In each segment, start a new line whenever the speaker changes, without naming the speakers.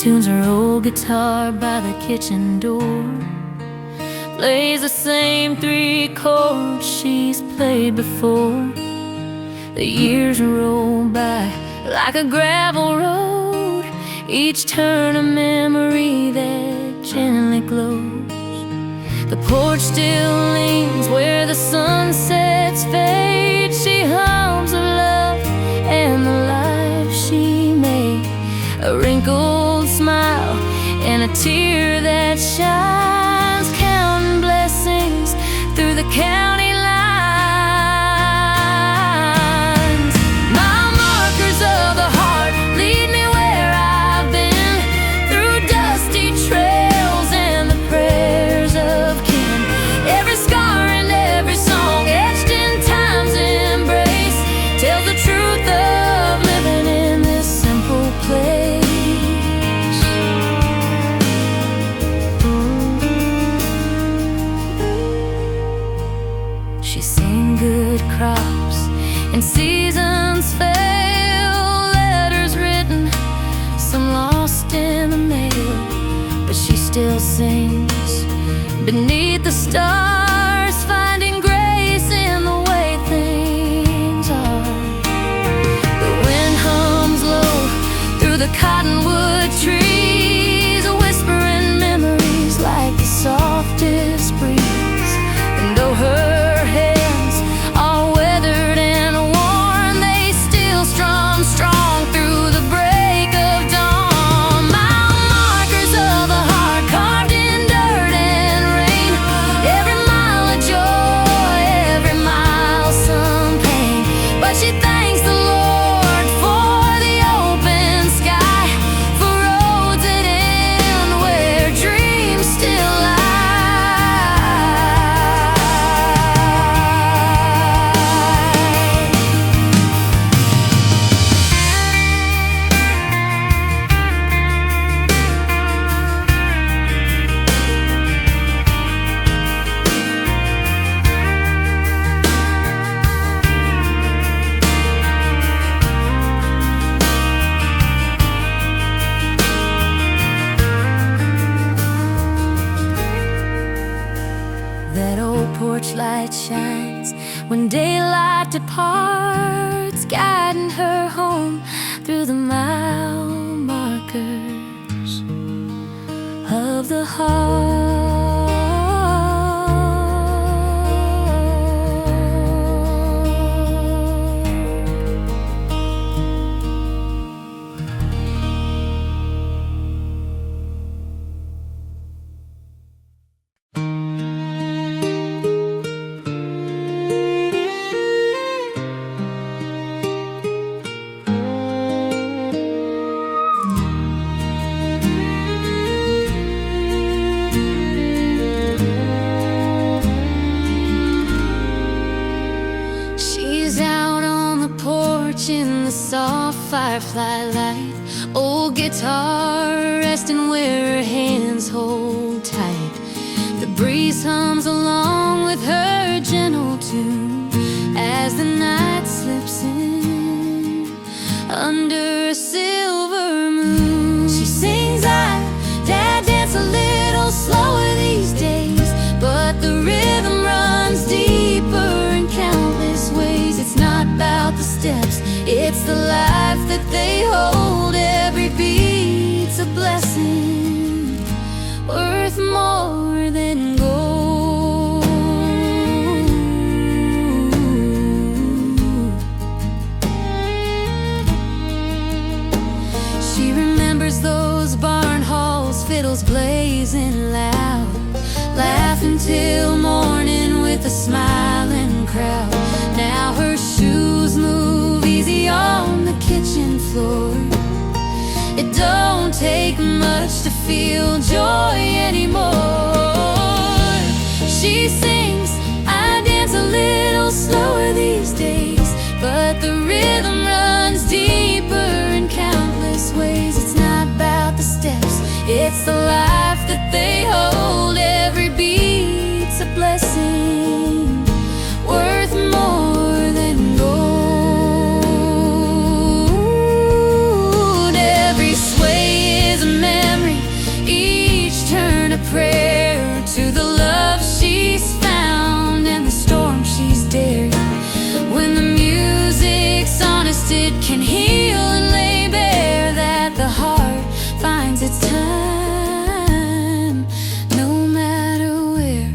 tunes her old guitar by the kitchen door, plays the same 3 chords she's played before. The years roll by like a gravel road, each turn a memory that gently glows. The porch still leans where the sunsets fade. She hums of love and the life she made, a wrinkled smile and a tear that shines, counting blessings through the county lines. Mile markers of the heart lead me where I've been, through dusty trails and the prayers of kin. Every scar and every song etched in time's embrace tells the truth of living in this simple place. She's seen good crops and seasons fail, letters written, some lost in the mail, but she still sings beneath the stars, finding grace in the way things are. The wind hums low through the cottonwood trees, whispering memories like the softest breeze. And though her hands are weathered and worn, they still strum strong through the break of dawn. Mile markers of the heart carved in dirt and rain, every mile a joy, every mile some pain. But she thanks the Lord for the open sky, for roads that end where dreams still lie. That old porch light shines when daylight departs, guiding her home through the mile markers of the heart. She's out on the porch in the soft firefly light, old guitar resting where her hands hold tight. The breeze hums along with her gentle tune as the night slips in under a silver moon. She sings out, Dad, dance a little slower these days, but the rhythm runs deeper in countless ways. It's not about the steps, it's the life that they hold. Every beat's a blessing, worth more than gold. She remembers those barn halls, fiddles blazing loud, laughing till morning with a smiling crowd. Now her shoes move easy on the kitchen floor. It don't take much to feel joy anymore. She sings, I dance a little slower these days, but the rhythm runs deeper in countless ways. It's not about the steps, it's the life that they hold. Every beat's a blessing, worth more than gold. Every sway is a memory it can heal and lay bare, that the heart finds its time, no matter where.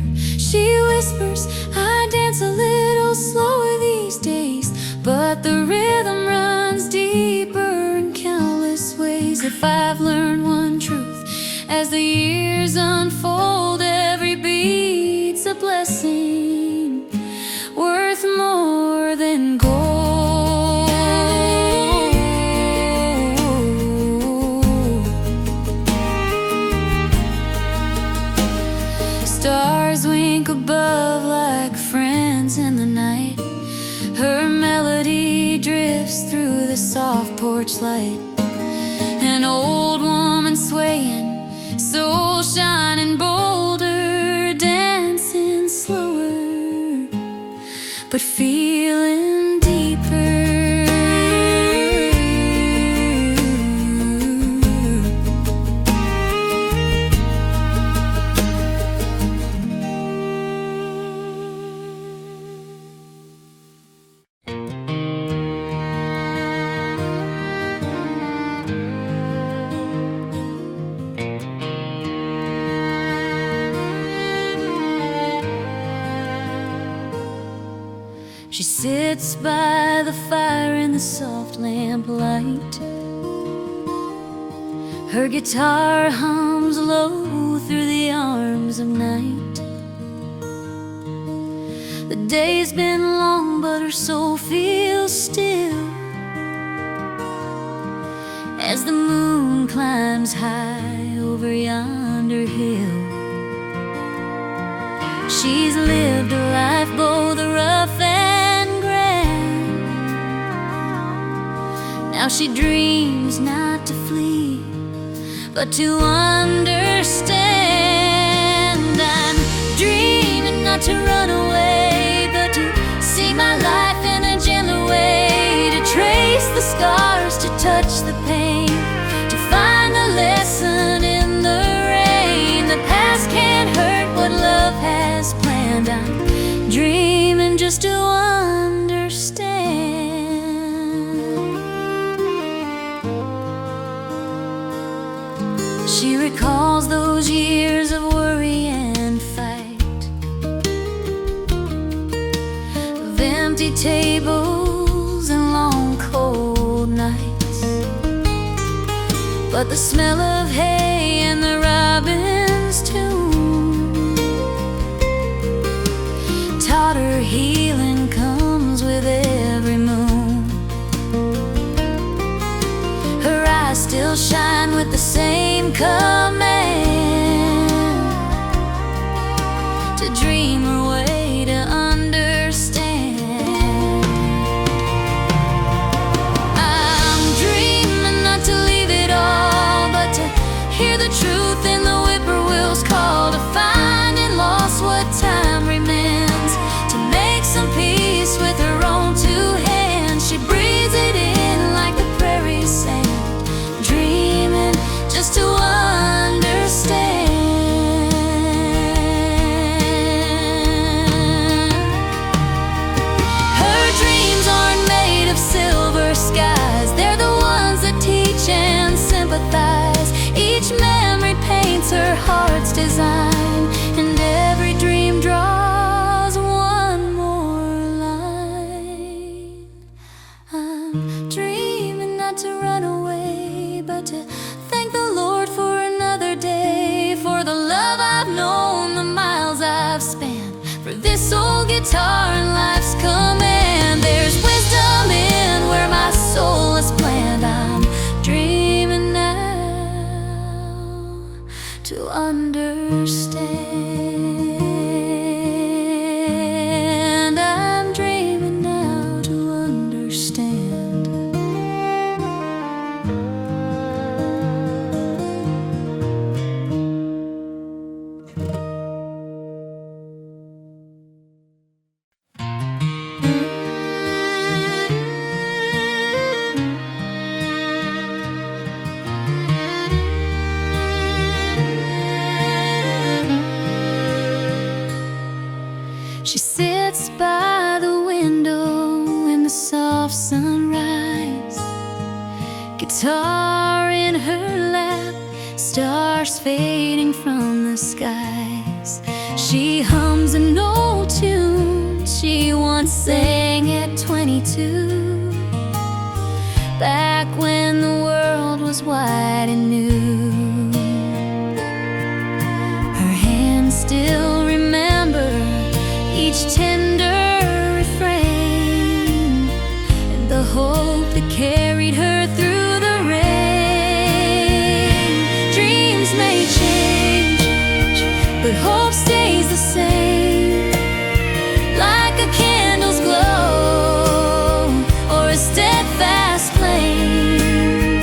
She whispers, I dance a little slower these days, but the rhythm runs deeper in countless ways. If I've learned one truth as the years unfold, every beat's a blessing worth more than gold. Stars wink above like friends in the night. Her melody drifts through the soft porch light. An old woman swaying, soul shining bolder, dancing slower, but feeling deeper. She sits by the fire in the soft lamplight. Her guitar hums low through the arms of night. The day's been long, but her soul feels still as the moon climbs high over yonder hill. She's lived a life both rough and grand. Now she dreams not to flee, but to understand. I'm dreaming not to run away, but to see my life in a gentler way, to trace the scars, to touch the pain, to find the lesson in the rain. The past can't hurt what love has planned. I'm dreaming just to understand. She recalls those years of worry and fight, of empty tables and long cold nights. But the smell of hay and the robin's tune taught her healing comes with every moon. Her eyes still shine with the same command, to dream her way to understand. I'm dreaming not to leave it all, but to hear the truth in the whippoorwill's call, to find and lost what time remains, to make some peace with her own two hands. She breathes it in like the prairie sand, dreaming just to understand. Her dreams aren't made of silver skies, they're the ones that teach and sympathize. Each memory paints her heart's design, and every dream draws one more line. I'm dreaming not to run away, but to thank the Lord for another day, for the love I've known, the miles I've spent, for this old guitar and life's command. There's wisdom in where my soul is planned. I'm dreaming now to understand. I'm dreaming now to understand. She sits by the window in the soft sunrise. guitar in her lap, stars fading from the skies. She hums an old tune she once sang at 22, back when the world was wide and new. Her hands still remember each tender refrain, and the hope that carried her through the rain. Dreams may change, but hope stays the same, like a candle's glow or a steadfast flame.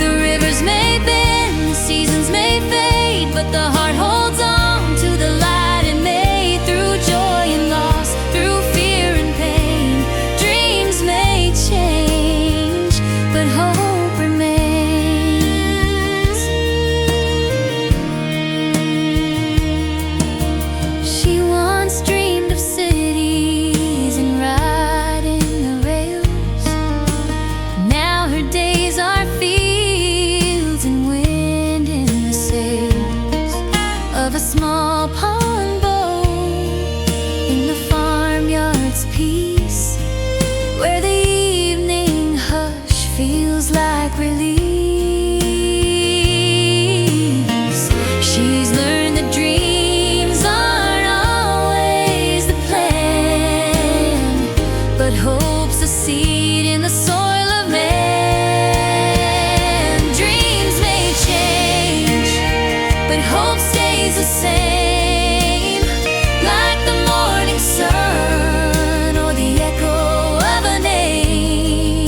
The rivers may bend, the seasons may fade, but the heart holds on to the light it made. Through joy and loss, through fear and pain, dreams may change, but hope remains. She once dreamed of cities and riding the rails. Now her days are fields and wind in the sails of a small pond boat in the farmyard's peace, where the evening hush feels like release. She's learned that dreams aren't always the plan, but hope's a seed in the soil of man. Dreams may change, but hope stays the same, like the morning sun or the echo of a name.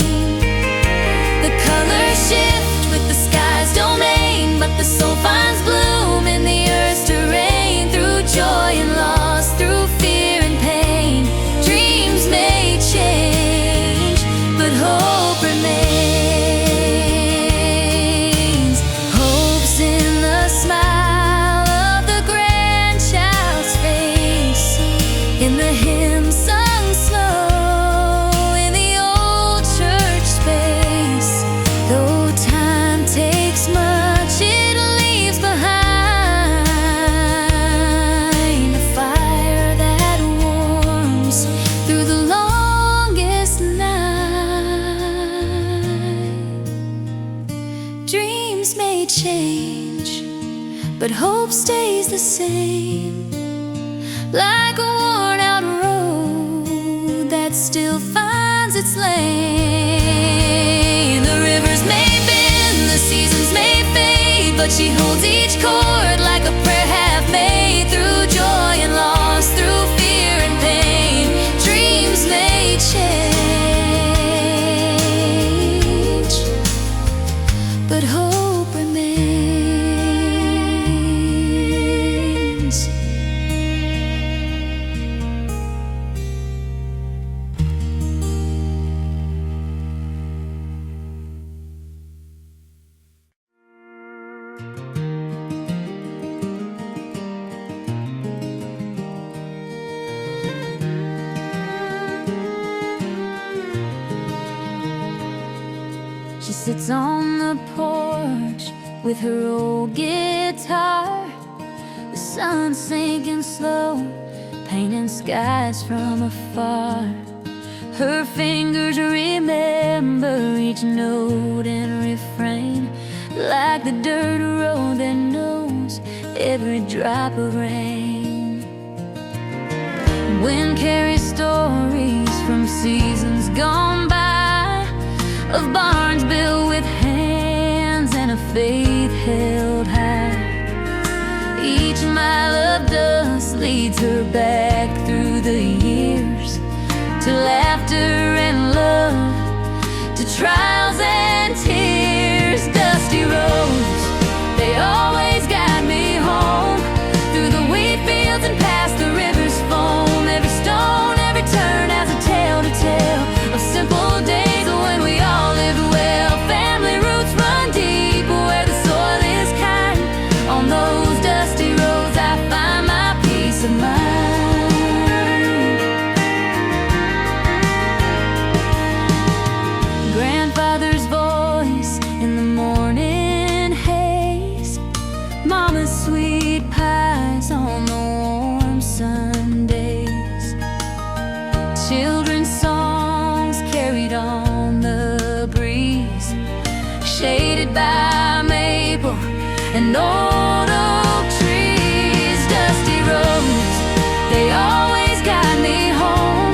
The colors shift with the sky's domain, but the soul finds bloom in the earth's terrain. Through joy and loss, through fear and pain, dreams may change, but hope remains. Hope's in the smile of the grandchild's face, in the hymn sung slow in the old church space. Though time takes much, it leaves behind a fire that warms through the longest night. Dreams may change, but hope stays the same, like a worn-out road that still finds its lane. The rivers may bend, the seasons may fade, but she holds each chord like a prayer half made. Through joy and loss, through fear and pain, dreams may change, but hope remains. She sits on the porch with her old guitar, the sun sinking slow, painting skies from afar. Her fingers remember each note and refrain, like the dirt road that knows every drop of rain. Wind carries stories from seasons gone by, of barns built with hands and a faith held high. Each mile of dust leads her back through the years, to laughter and love, to trials and tears. Dusty roads, they always guide me home, through the wheat fields and past the river's foam. Every stone, every turn has a tale to tell of simple days when we all lived well. Family roots run deep where the soil is kind. On those dusty roads I find my peace of mind. Grandfather's voice in shaded by maple and old oak trees. Dusty roads, they always guide me home,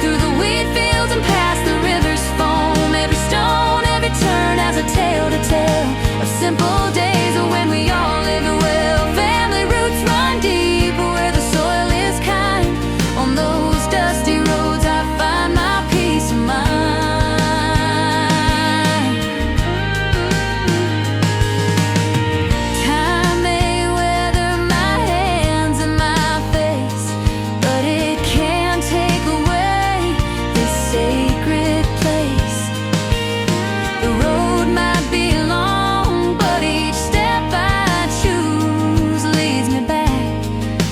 through the wheat fields and past the river's foam. Every stone, every turn has a tale to tell of simple days when we all lived well. Family roots run deep where the soil is kind. On those dusty roads I find my peace of mind. Time may weather my hands and my face, but it can't take away this sacred place. The road might be long, but each step I choose leads me back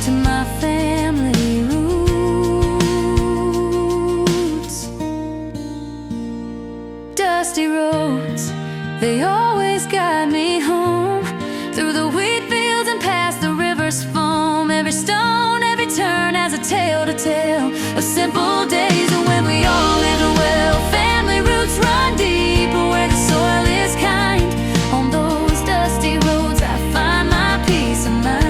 to my family roots. Dusty roads, they always guide me home, through the wheat fields and past the river's foam. Every stone, every turn has a tale to tell of simple days when we all lived well. Family roots run deep where the soil is kind. On those dusty roads I find my peace of mind.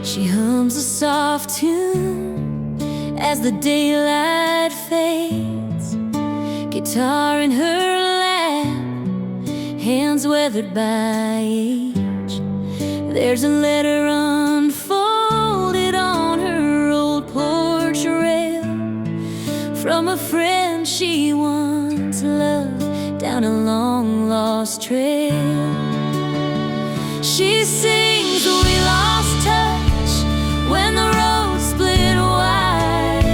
She hums a soft tune as the daylight fades, guitar in her lap, hands weathered by age. There's a letter unfolded on her old porch rail, from a friend she once loved down a long lost trail. She sings, we lost touch when the road split wide.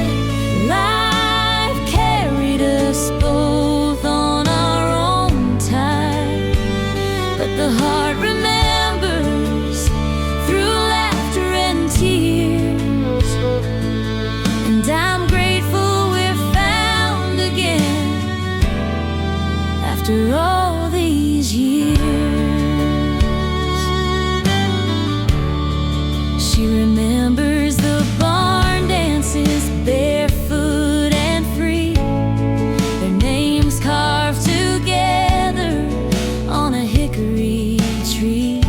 Life carried us both on our own tide, but the heart remembers through laughter and tears. And I'm grateful we're found again after all these years. She remembers the barn dances, barefoot and free, their names carved together on a hickory tree.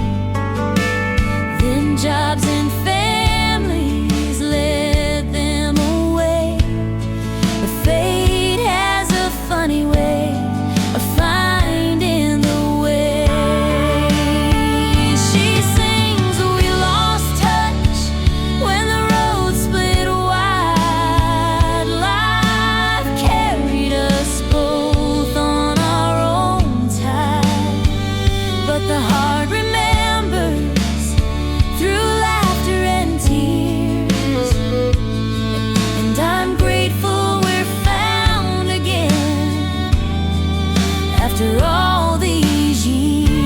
Then jobs and families led them away, but fate has a funny way of finding the way. She sings, we lost touch when the road split wide. Life carried us both on our own tide, but the heart remembers through laughter and tears. And I'm grateful we're found again after all these years.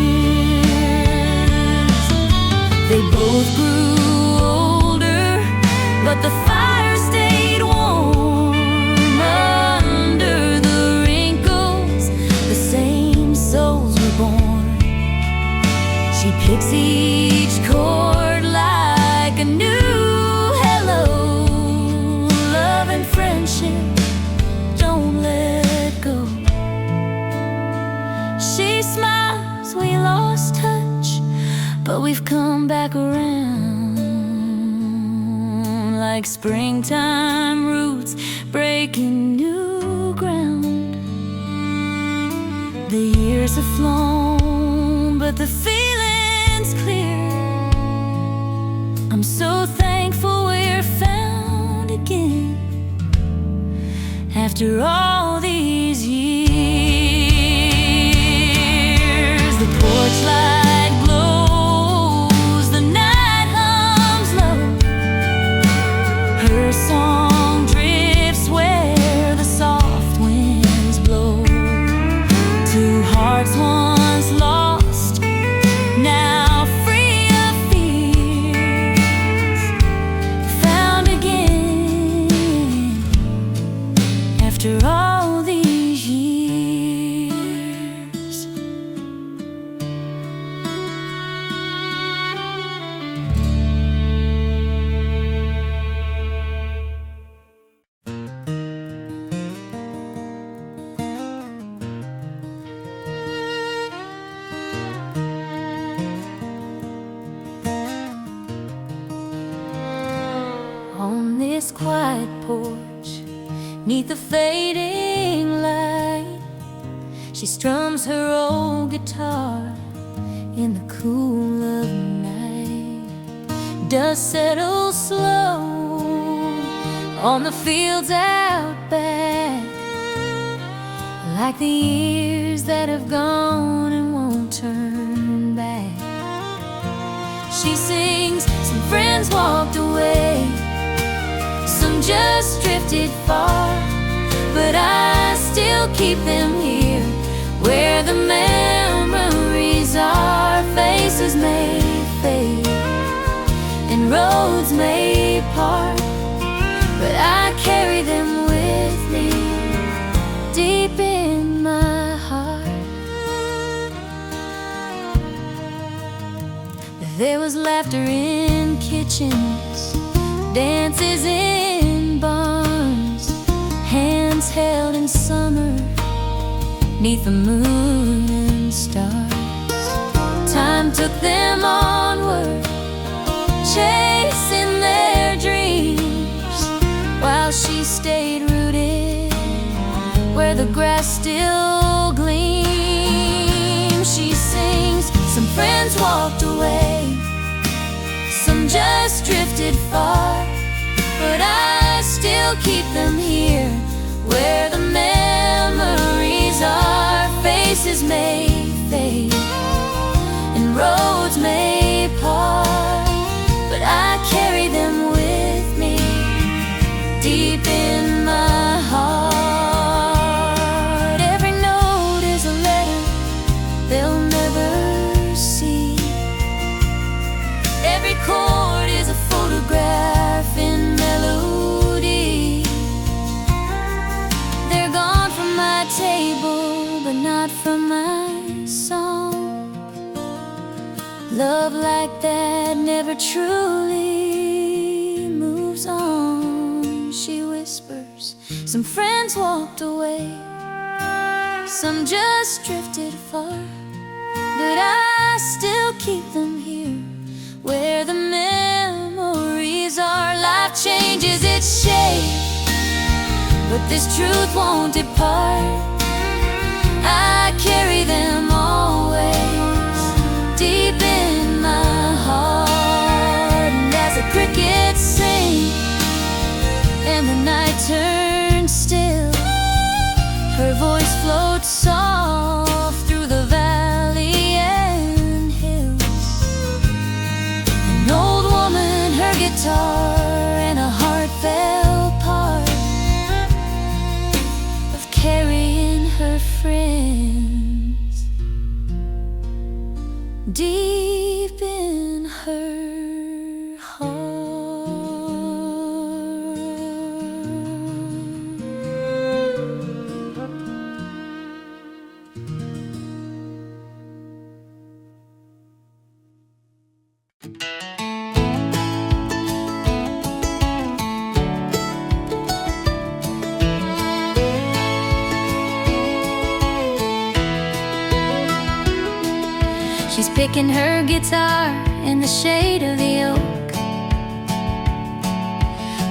They both grew older, but the fire stayed warm under the wrinkles. The same souls were born. She picks each chord like a new hello. Love and friendship, don't let go. She smiles, we lost touch, but we've come back around, like springtime roots breaking new ground. The years have flown, but the feeling's clear. I'm so thankful we're found again after all these years. The porch light glows, the night hums low. Her song drifts where the salt quiet porch, 'neath the fading light, she strums her old guitar in the cool of night. Dust settles slow on the fields out back, like the years that have gone and won't turn back. She sings, some friends walked away, some just drifted far, but I still keep them here, where the memories are. Faces may fade and roads may part, but I carry them with me deep in my heart. There was laughter in kitchens, dances in barns, hands held in summer 'neath the moon and stars. Time took them onward, chasing their dreams, while she stayed rooted where the grass still gleams. She sings, some friends walked away, some just drifted far, but I still keep them here, where the memories are. Faces may fade and roads may part, but I carry them with me deep in my heart. Every note is a letter they'll never see, every chord is a photograph in melody. They're gone from my table, but not from my song. Love like that never truly moves on. She whispers, some friends walked away, some just drifted far, but I still keep them here, where the memories are. Life changes its shape, but this truth won't depart. I carry them always deep in my heart. And as the crickets sing and the night turns still, her voice floats soft through the valley and hills. An old woman, her guitar, and a heartfelt part of carrying her friends deep in her heart. She's picking her guitar in the shade of the oak,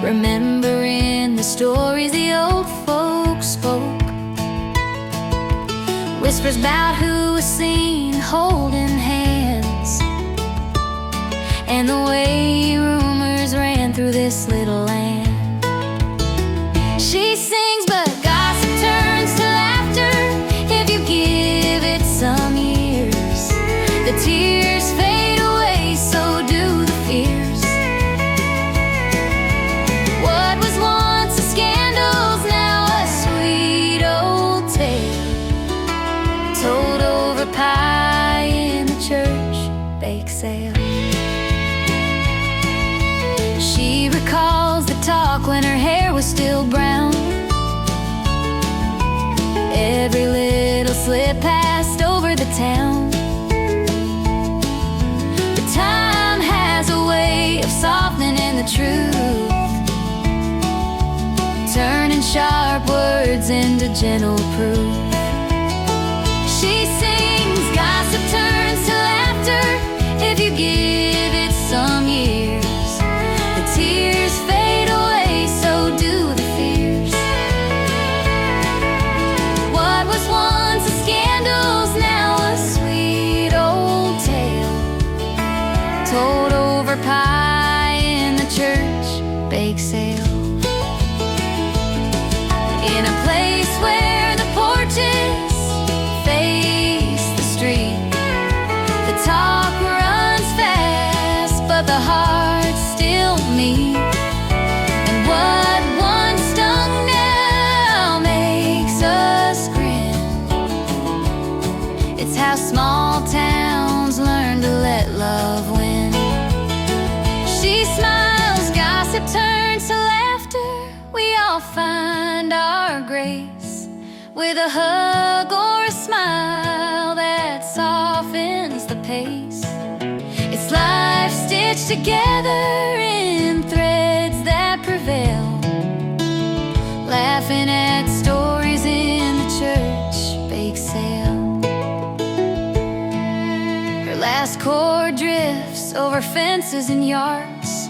remembering the stories the old folks spoke. Whispers about who was seen holding hands, and the way rumors ran through this little land. She sings, but gossip turns to laughter if you give it some years. The tears fade away, so do the fears. What was once a scandal's now a sweet old tale, told over pie in the church bake sale. She recalls the talk when her hair was still brown. Every little slip passed over the town. Time has a way of softening the truth, turning sharp words into gentle proof. She sings, gossip turns to laughter if you give it some years. The tears fade away, so all find our grace with a hug or a smile that softens the pace. It's life stitched together in threads that prevail, laughing at stories in the church bake sale. Her last chord drifts over fences and yards,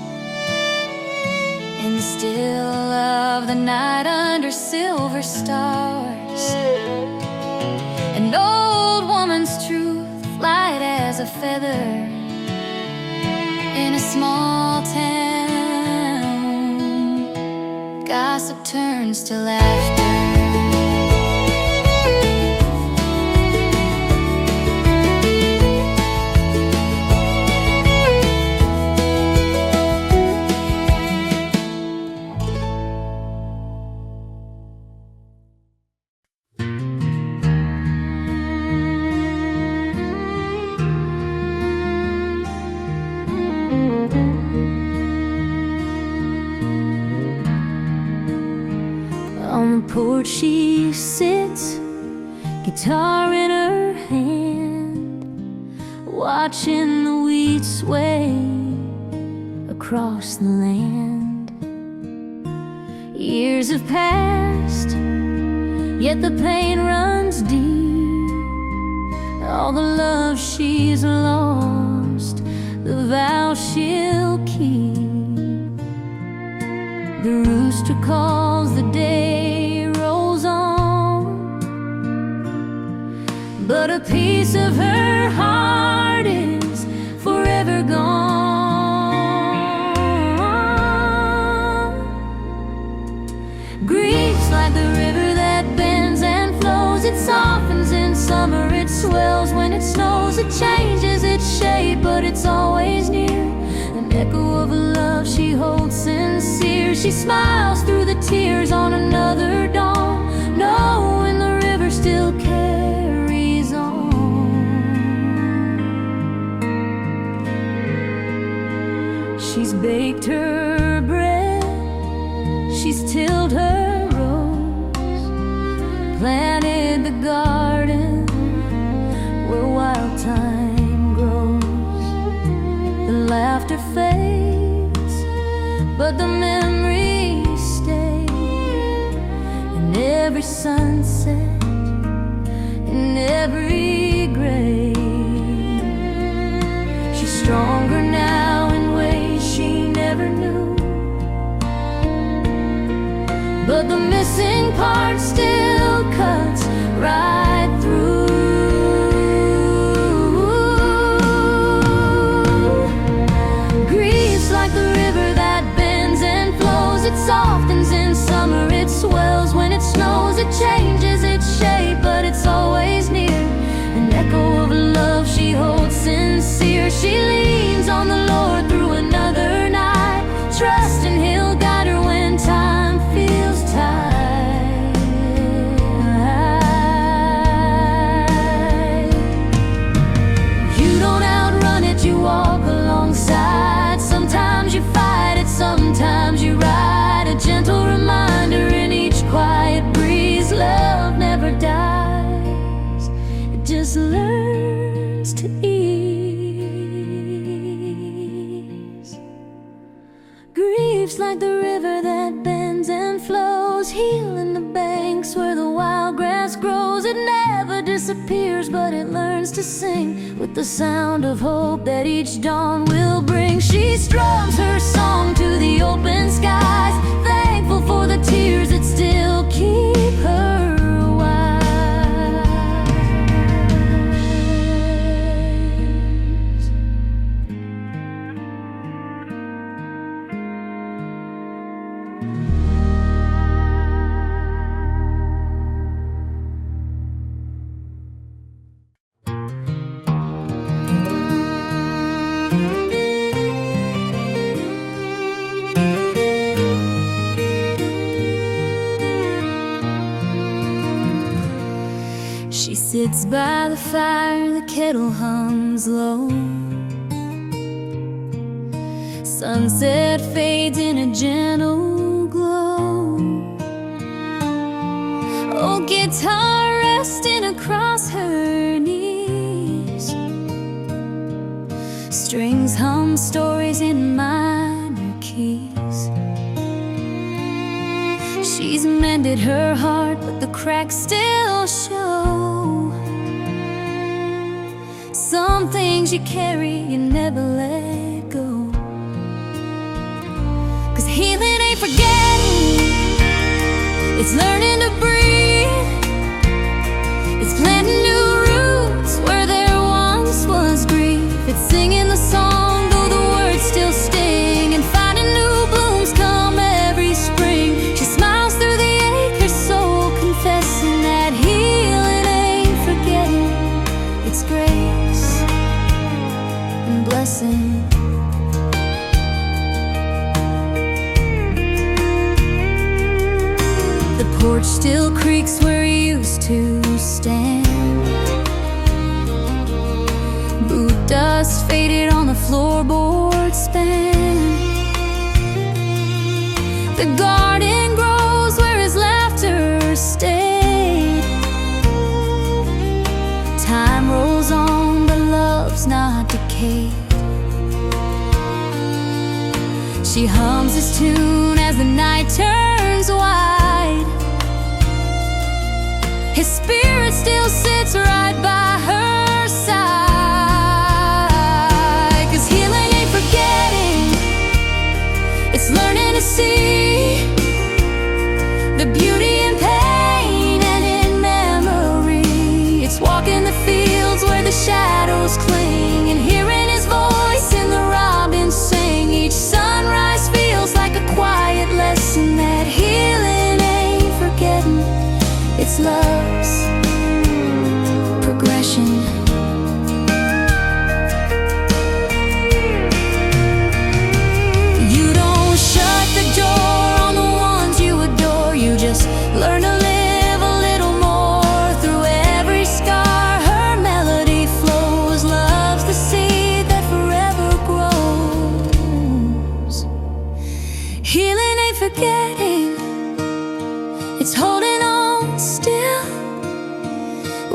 in the still of the night under silver stars. An old woman's truth, light as a feather, in a small town. Gossip turns to laughter. On the porch she sits, guitar in her hand, watching the wheat sway across the land. Years have passed, yet the pain runs deep. All the love she's lost, the vow she'll keep. The rooster calls, the day rolls on, but a piece of her heart is forever gone. Grief's like the river that bends and flows. It softens in summer, it swells when it snows. It changes its shape, but it's always near. An echo of a love she holds sincere. She smiles through the tears on another dawn, knowing the river still carries on. She's baked her bread, she's tilled her rows, planted the garden where wild thyme grows. The laughter fades, but the memories stay in every sunset, in every grave. She's stronger now in ways she never knew, but the missing part still cuts right through. Grief's like the river that bends and flows. It softens in summer, it swells when it snows. It changes its shape, but it's always near. An echo of love she holds sincere. She leans on the Lord through another night, trusting He'll guide her when time feels tight. You don't outrun it, you walk alongside. Sometimes you fight it, sometimes you ride. A gentle reminder in each quiet breeze. Love never dies, it just learns to ease. Grief's like the river that bends and flows, healing the banks where the wild grass grows. It never disappears, but it learns to sing with the sound of hope that each dawn will bring. She strums her song to the open skies, thankful for the tears that still keep her wise. She sits by the fire, the kettle hums low. Sunset fades in a gentle glow. She's mended her heart, but the cracks still show. Some things you carry, you never let go. 'Cause healing ain't forgetting, it's learning to breathe. It's planting new roots where there once was grief. It's singing the song though the words still sting, and finding new blooms come every spring. She smiles through the ache, her soul confessing that healing ain't forgetting, it's grace and blessing. The porch still creaks where he used to stand. Boot dust faded on the floorboard span. The garden grows where his laughter stayed. Time rolls on, but love's not decayed. She hums his tune as the night turns wide. His spirit still sits right by her side. 'Cause healing ain't forgetting, it's learning to see the beauty in pain and in memory. It's walking the fields where the shadows cling, and hearing his voice in the robins sing. Each sunrise feels like a quiet lesson that healing ain't forgetting, it's love's progression. You don't shut the door on the ones you adore. You just learn to live a little more. Through every scar, her melody flows. Love's the seed that forever grows. Healing ain't forgetting, it's holding on still,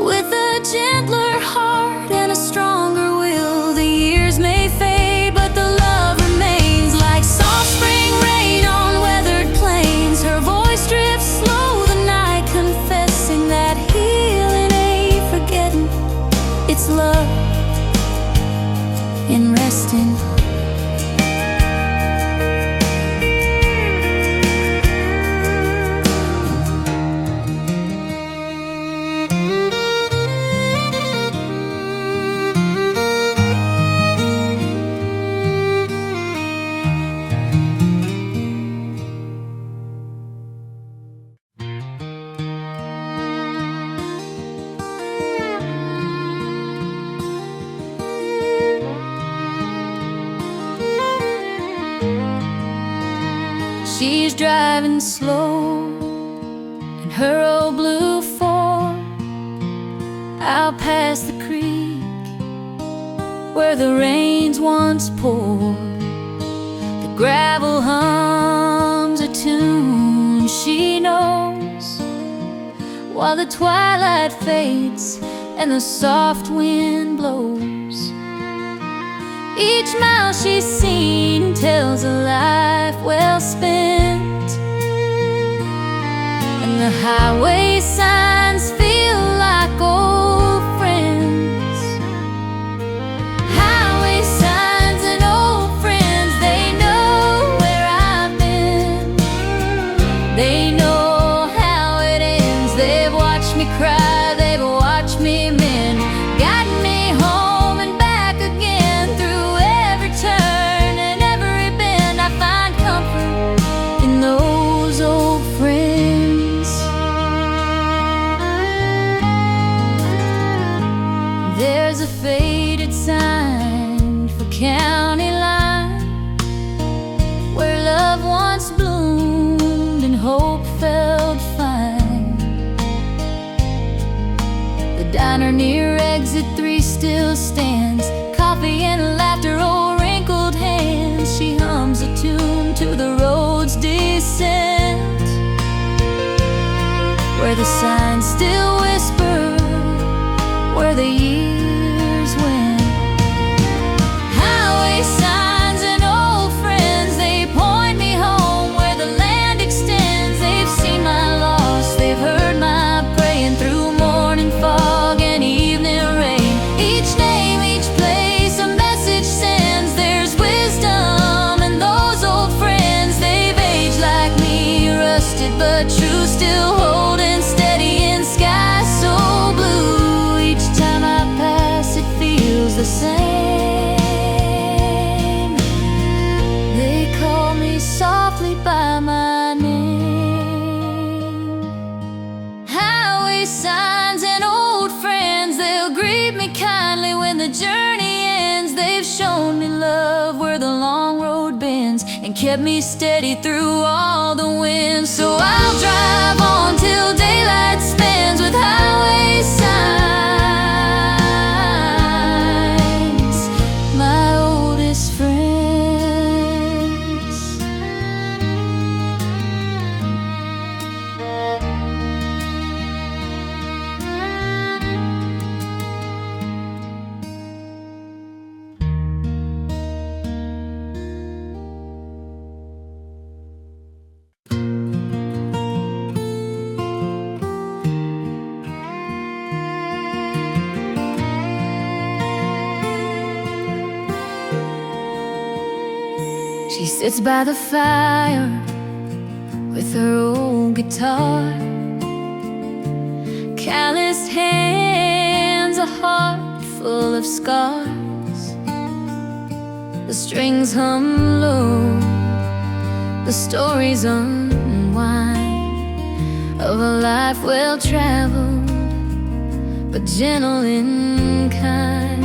with a gentler heart and a stronger will. The years may fade, but the love remains, like soft spring rain on weathered plains. Her voice drifts slow the night, confessing that healing ain't forgetting, it's love in resting. She's driving slow in her old blue Ford out past the creek where the rains once poured. The gravel hums a tune she knows, while the twilight fades and the soft wind blows. Each mile she's seen tells a life well spent, and the highway signs feel like old friends. Highway signs and old friends, they know where I've been. They know how it ends. They've watched me cry, they've watched me mend, gotten me home and back again. Through every turn and every bend, I find comfort in those old friends. There's a faded sign for county line where love once bloomed and hope felt fine. The diner near exit 3 still stands, coffee and laughter, old wrinkled hands. She hums a tune to the road's descent, where the signs still whisper where the years went. Highway signs and old friends, they point me home where the land extends. They've but true, still holding steady in sky so blue. Each time I pass, it feels the same. They call me softly by my name. Highway signs and old friends, they'll greet me kindly when the journey ends. They've shown me love where the long road bends and kept me steady through all the winds. So I'll drive on till daylight spends with highway signs, my oldest friends. She sits by the fire with her old guitar, calloused hands, a heart full of scars. The strings hum low, the stories unwind of a life well traveled but gentle in kind.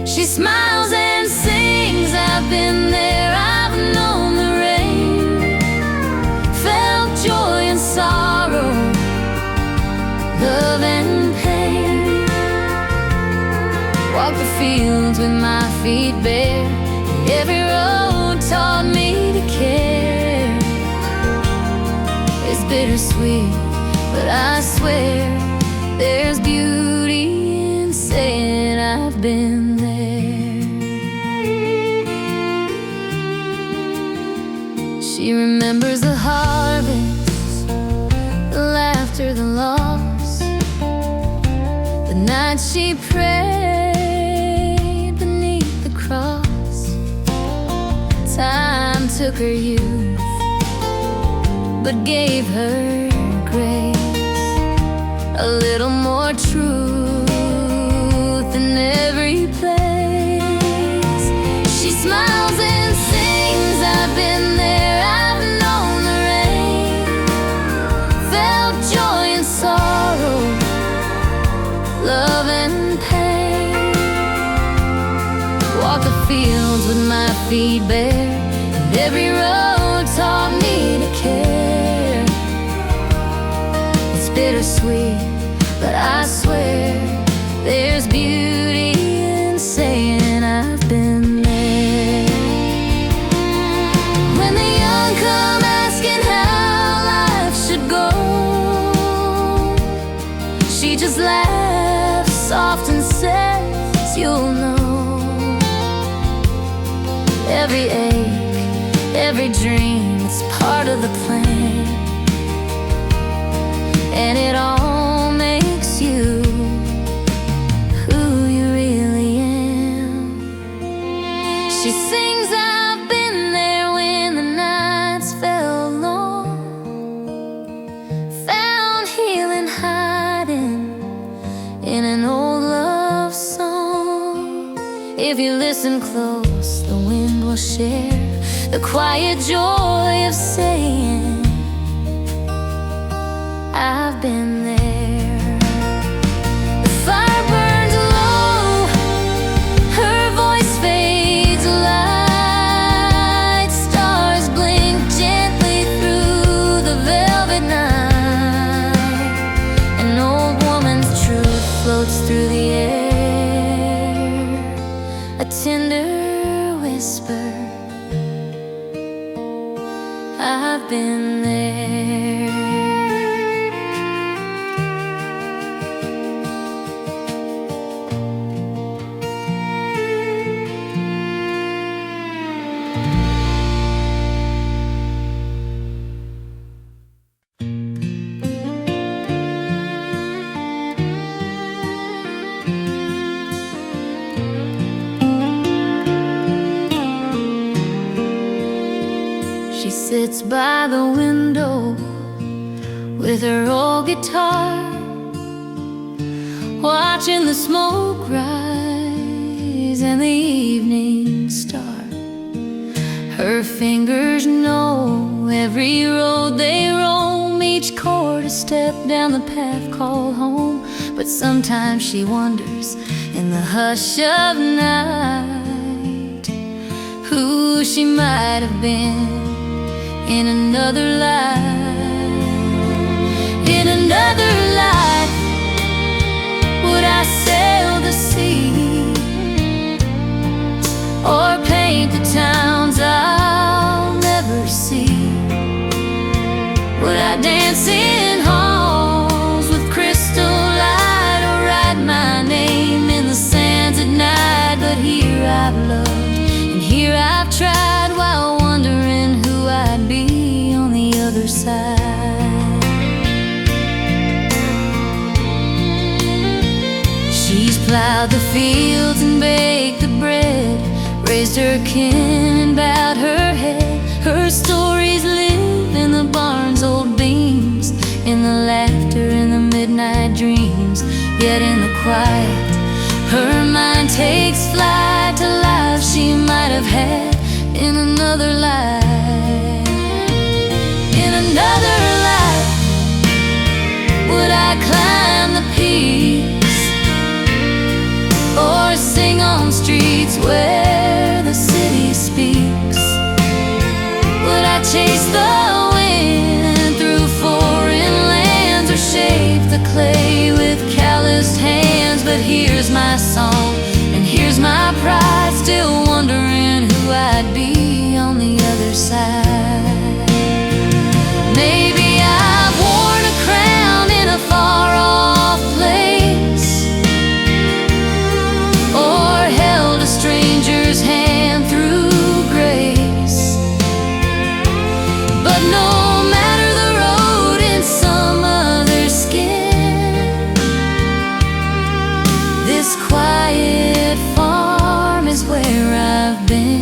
She smiles and sings, I've been there, I've known the rain, felt joy and sorrow, love and pain. Walked the fields with my feet bare, every road taught me to care. It's bittersweet, but I swear there's beauty in saying I've been there. She remembers the harvest, the laughter, the loss, the night she prayed beneath the cross. Time took her youth, but gave her grace, a little more truth in every place. She smiles and sings, I've been there, I've known the rain, felt joy and sorrow, love and pain. Walked the fields with my feet bare, and every road taught me to care. It's bittersweet, but I swear there's beauty in saying I've been there. When the young come asking how life should go, she just laughs soft and says, you'll know. Every ache, every dream, it's part of the plan, and it all makes you who you really am. She sings, I've been there when the nights felt long, found healing hiding in an old love song. If you listen close, the wind will share the quiet joy of saying I've been there. The fire burns low, her voice fades light, stars blink gently through the velvet night. An old woman's truth floats through the air, a tender whisper, I've been there. She sits by the window with her old guitar, watching the smoke rise and the evening star. Her fingers know every road they roam, each chord a step down the path called home. But sometimes she wonders in the hush of night who she might have been in another life. In another life, would I sail the sea or paint the towns I'll never see? Would I dance in halls with crystal light or write my name in the sands at night? But here I've loved and here I've tried, while wondering who I'd be on the other side. She's plowed the fields and baked the bread, raised her kin and bowed her head. Her stories live in the barn's old beams, in the laughter and the midnight dreams. Yet in the quiet, her mind takes flight to life she might have had in another life. In another life, would I climb the peaks or sing on streets where the city speaks? Would I chase the wind through foreign lands or shape the clay with calloused hands? But here's my song and here's my pride, still wondering who I'd be on the other side. Maybe I've worn a crown in a far-off place, or held a stranger's hand through grace. But no matter the road in some other skin, this quiet farm is where I've been.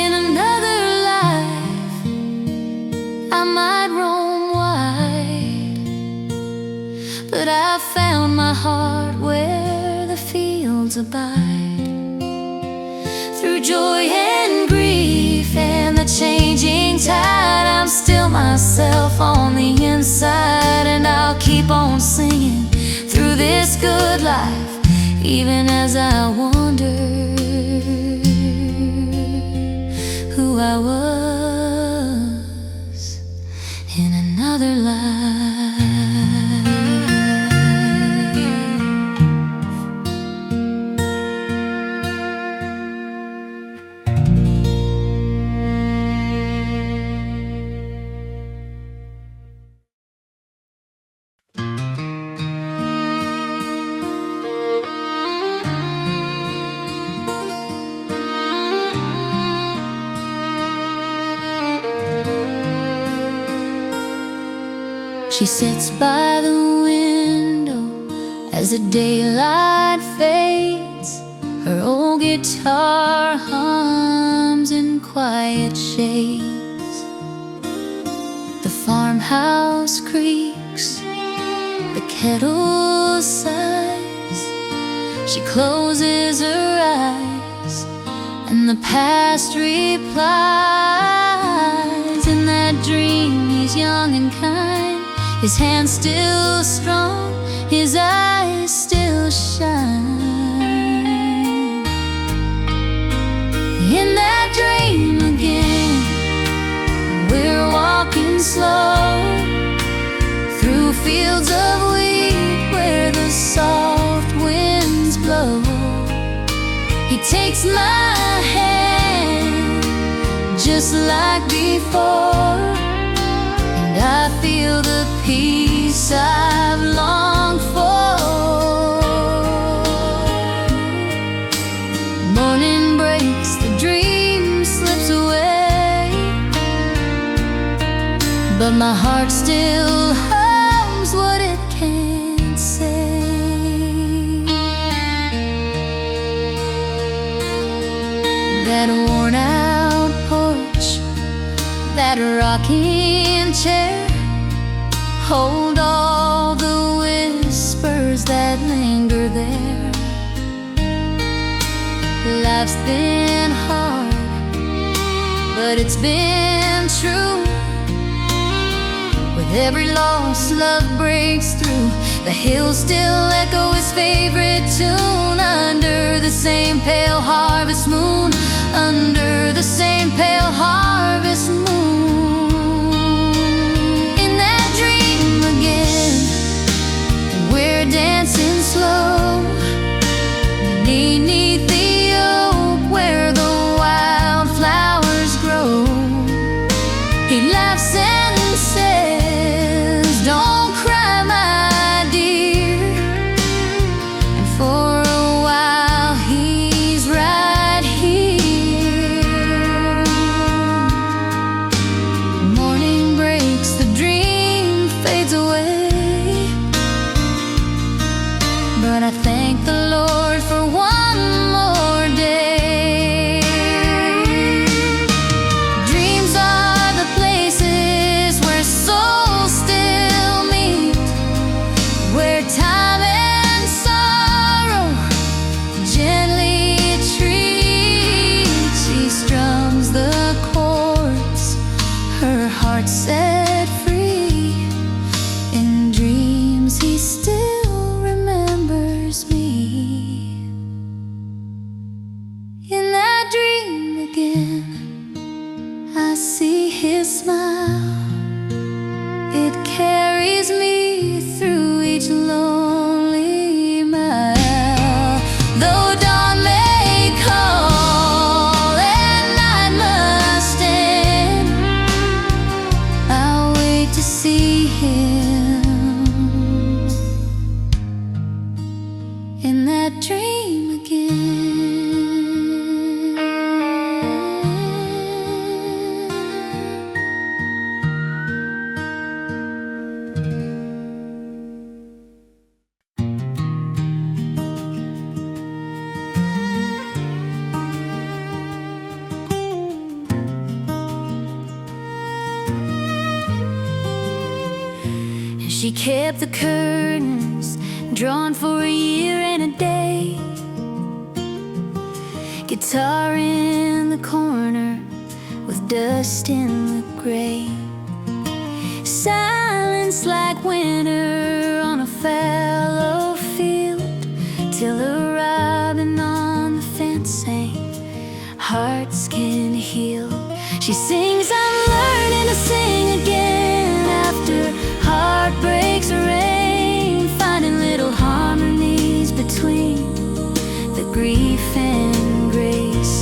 In another life, I might roam wide, but I've found my heart where the fields abide. Through joy and grief and the changing tide, I'm still myself on the inside, and I'll keep on singing through this good life, even as I wonder who I was in another life. She sits by the window as the daylight fades. Her old guitar hums in quiet shades. The farmhouse creaks, the kettle sighs. She closes her eyes and the past replies. In that dream he's young and kind, his hands still strong, his eyes still shine. In that dream again, we're walking slow through fields of wheat where the soft winds blow. He takes my hand just like before, and I feel the peace I've longed for. Morning breaks, the dream slips away, but my heart still hums what it can't say. That worn out porch, that that rocking chair, hold all the whispers that linger there. Life's been hard, but it's been true. With every loss, love breaks through. The hills still echo his favorite tune, under the same pale harvest moon, under the same pale harvest moon. In that dream again, we're dancing slow beneath the oak where the wildflowers grow. He laughs and says, "Don't cry, my dear." And for a while he's right here. Morning breaks, the dream fades away, but I thank the Lord for one more day. Dreams are the places where souls still meet, where time and sorrow gently treats. He strums the chords, her heart set free. In dreams he still remembers me. In that dream again, I see his smile. It carries me through each lonely mile. Though dawn may call and night must end, I'll wait to see him in that dream again. She kept the curtains drawn for a year and a day, guitar in the corner with dust in the gray. Silence like winter on a fallow field, till a robin on the fence sang, "Hearts can heal." She sings, "I'm learning to sing again after heartbreaks rain, finding little harmonies between the grief and grace.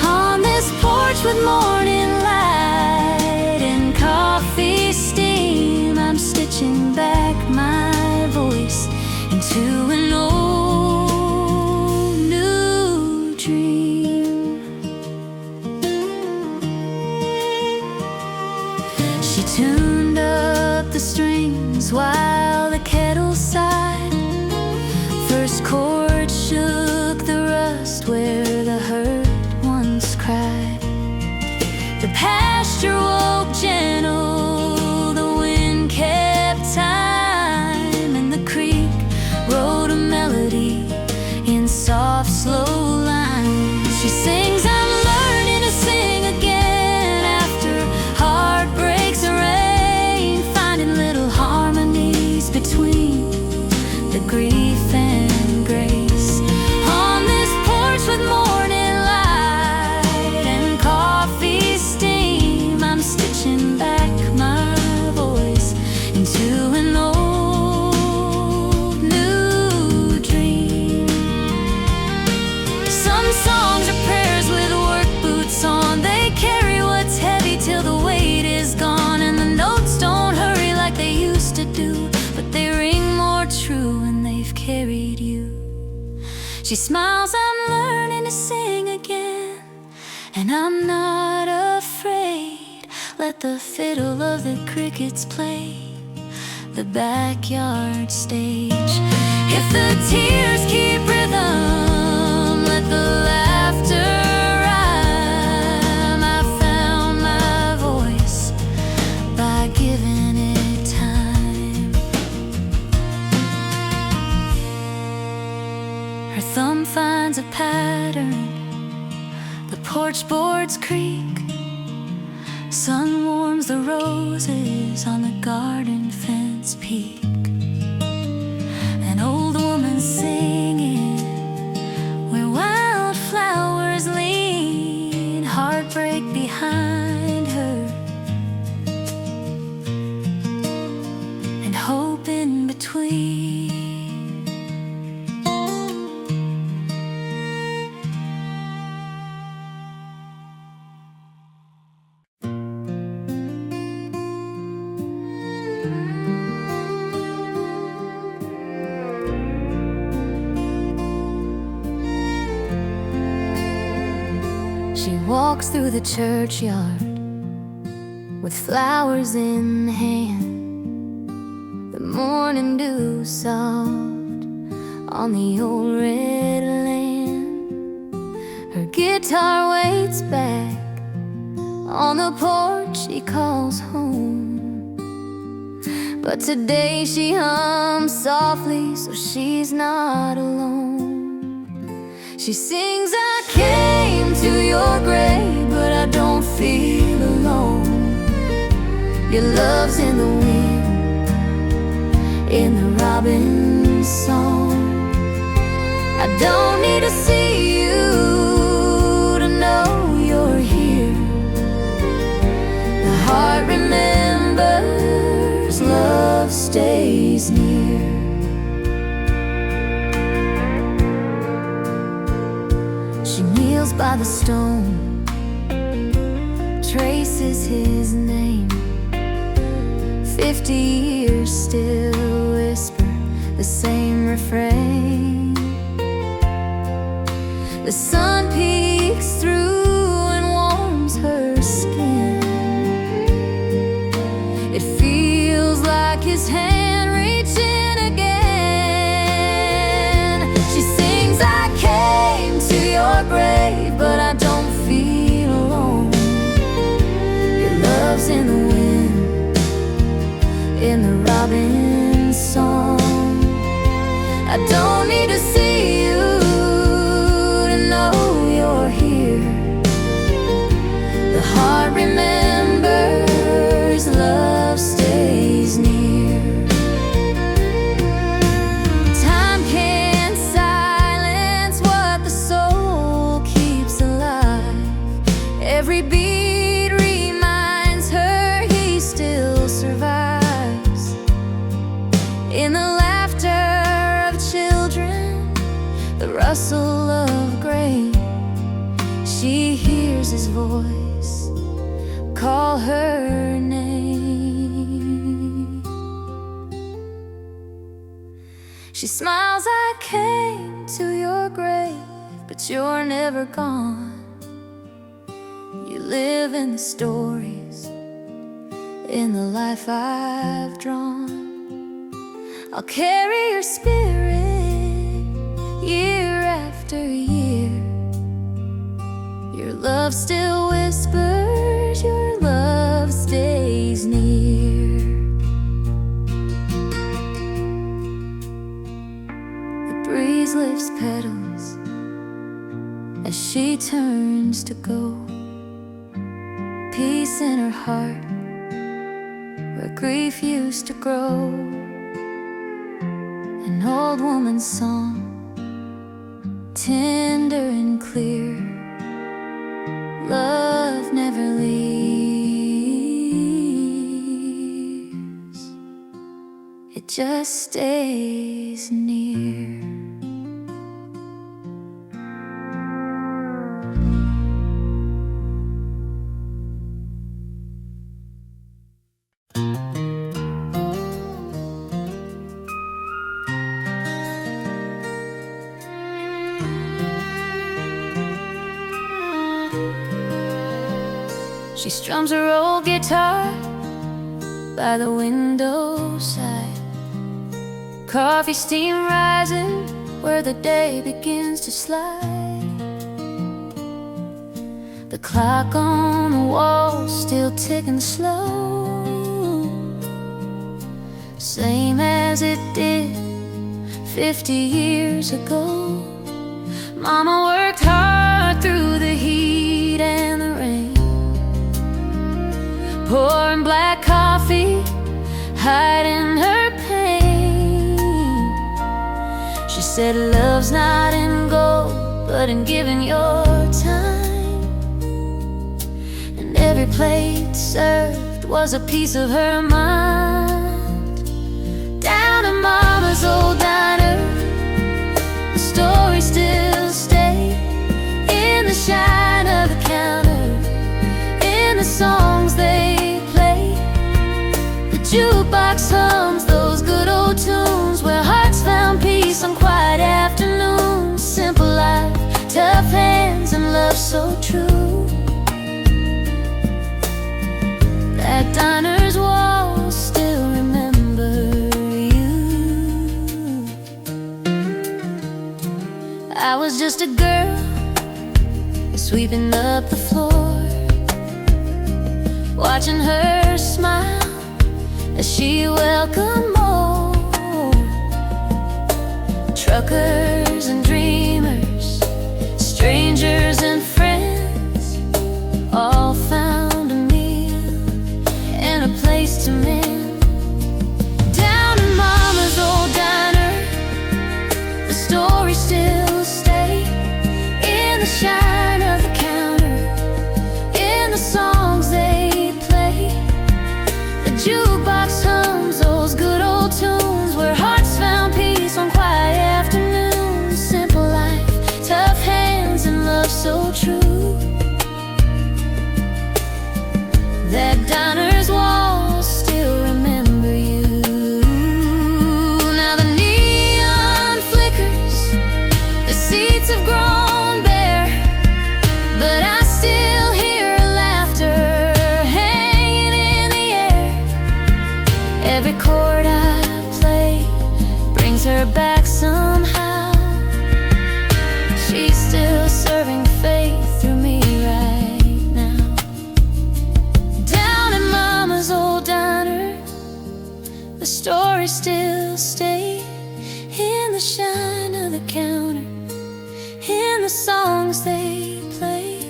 On this porch with morning light and coffee steam, I'm stitching back my voice into an old new dream." She tuned up the strings while the kettle sighed. First chord shook the rust where the hurt once cried. The pasture woke gentle, the wind kept time, and the creek wrote a melody in soft, slow lines. She sings, "I'm learning to sing again after heartbreaks rain, finding little harmonies between the grief and grace. On this porch with morning light and coffee steam, I'm stitching back my voice into an old new dream." Some songs are prayers with work boots on. They carry what's heavy till the weight is gone, and the notes don't hurry like they used to do, but they ring more true when they've carried you. She smiles, "I'm learning to sing again, and I'm not afraid. Let the fiddle of the crickets play the backyard stage. If the tears keep rhythm, let the laughter rhyme. I found my voice porch boards creak. Sun warms the roses on the garden fence peak. An old woman singing where wildflowers lean, heartbreak behind her and hope in between. She walks through the churchyard with flowers in hand, the morning dew soft on the old red land. Her guitar waits back on the porch she calls home, but today she hums softly so she's not alone. She sings, I came to your grave, but I don't feel alone. Your love's in the wind, in the robin's song. I don't need to see you to know you're here. The heart remembers, love stays near. By the stone, traces his name. 50 years still whisper the same refrain. The sun peeks through and warms her skin. It feels like his hand reaching again. She sings, I came to your grave, but I don't feel alone. Your love's in the wind, in the robin's song. I don't need to see you to know you're here. The heart remembers, love stays near. Time can't silence what the soul keeps alive. Every beat reminds her he still survives. In the laughter of children, the rustle of grain, she hears his voice call her name. She smiles, I came to your grave, but you're never gone. You live in the stories, in the life I've drawn. I'll carry your spirit year after year. Your love still whispers, your love stays near. The breeze lifts petals as she turns to go. Peace in her heart where grief used to grow. An old woman's song, tender and clear. Love never leaves, it just stays near. She strums her old guitar by the window side. Coffee steam rising where the day begins to slide. The clock on the wall still ticking slow, same as it did 50 years ago. Mama worked hard through the heat pouring black coffee, hiding her pain. She said love's not in gold, but in giving your time. And every plate served was a piece of her mind. Down in Mama's old diner, the stories still stay in the shine of the counter, in the songs they play. The jukebox hums those good old tunes where hearts found peace on quiet afternoons. Simple life, tough hands, and love so true. That diner's walls still remember you. I was just a girl sweeping up the floor, watching her smile as she welcomed more. Truckers and dreamers, strangers and friends, all found a meal and a place to mend. Down in Mama's old diner, the stories still stay in the shine of the counter, in the songs they play. The jukebox hums those good old tunes where hearts found peace on quiet afternoons. Simple life, tough hands, and love so true. That diner's walls still remember you. Now the neon flickers, the seats have grown bare, but I still hear her laughter hanging in the air. Every chord I play brings her back somehow. She's still serving faith through me right now. Down in Mama's old diner, the stories still stay in the shine of the counter, in the songs they play.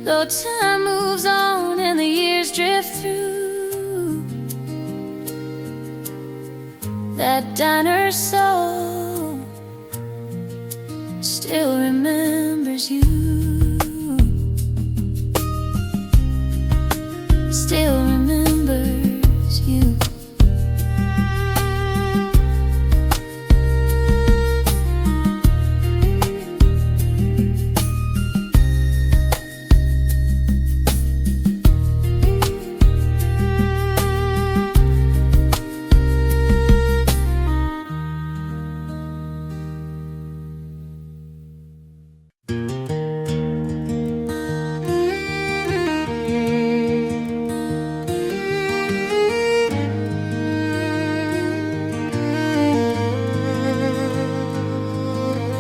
Though time moves on and the years drift through, that diner's soul still remembers you. Still remembers you.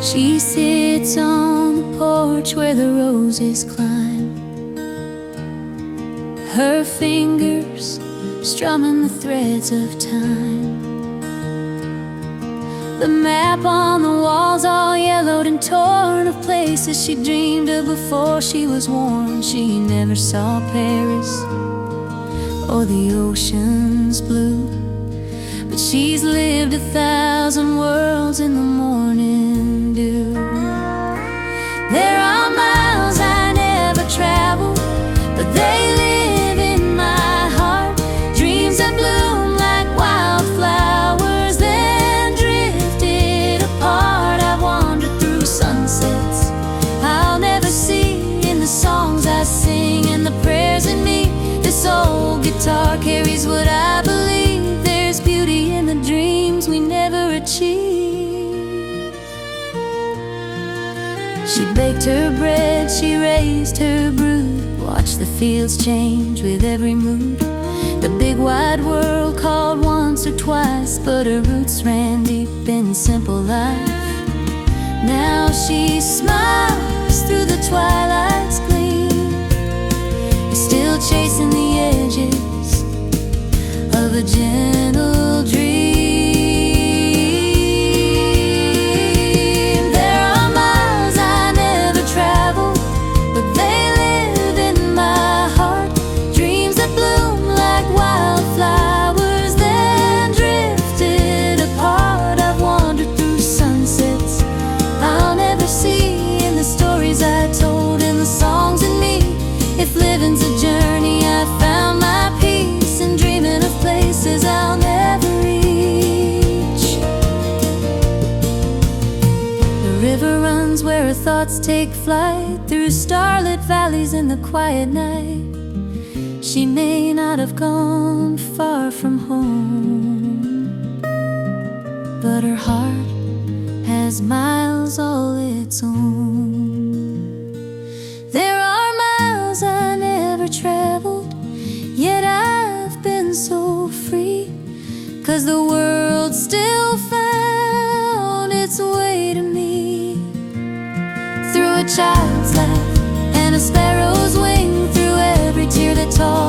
She sits on the porch where the roses climb, her fingers strumming the threads of time. The map on the walls all yellowed and torn of places she dreamed of before she was born. She never saw Paris or the ocean's blue, but she's lived 1,000 worlds in the morning dew. There are miles I never traveled, but they live in my heart. Dreams that bloom like wildflowers, then drifted apart. I've wandered through sunsets I'll never see, in the songs I sing and the prayers in me. This old guitar carries what I believe. There's beauty in the dreams we never achieved. She baked her bread, she raised her brood, watched the fields change with every mood. The big wide world called once or twice, but her roots ran deep in simple life. Now she smiles through the twilight's gleam, still chasing the edges of a gentle dream. There are miles I never traveled, but they live in my heart. Dreams that bloom thoughts take flight through starlit valleys in the quiet night. She may not have gone far from home, but her heart has miles all its own. There are miles I never traveled, yet I've been so free, 'cause the world still found its way to me. Through a child's laugh and a sparrow's wing, through every tear that taught